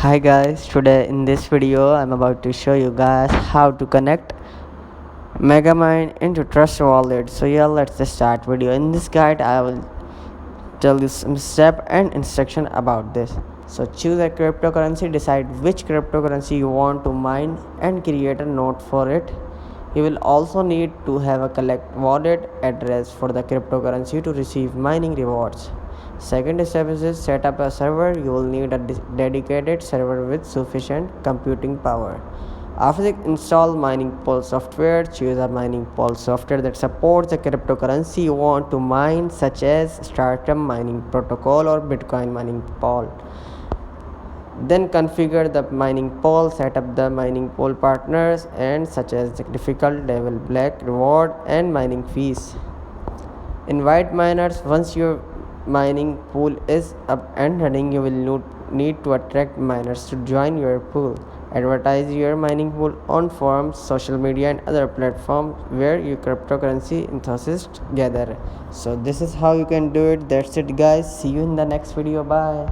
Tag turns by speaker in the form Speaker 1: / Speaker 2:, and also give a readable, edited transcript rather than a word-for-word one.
Speaker 1: Hi guys, today in this video I'm about to show you guys how to connect Megamind into Trust Wallet. So yeah, let's just start video. In this guide I will tell you some step and instruction about this. So choose a cryptocurrency, decide which cryptocurrency you want to mine and create a node for it. You will also need to have a collect wallet address for the cryptocurrency to receive mining rewards. Second step is set up a server. You will need a dedicated server with sufficient computing power. After install mining pool software, choose a mining pool software that supports the cryptocurrency you want to mine, such as Stratum mining protocol or Bitcoin mining pool. Then configure the mining pool, set up the mining pool partners and such as the difficult level, black reward and mining fees. Invite miners. Once your mining pool is up and running, you will need to attract miners to join your pool. Advertise your mining pool on forums, social media and other platforms where your cryptocurrency enthusiasts gather. So this is how you can do it. That's it guys, see you in the next video. Bye.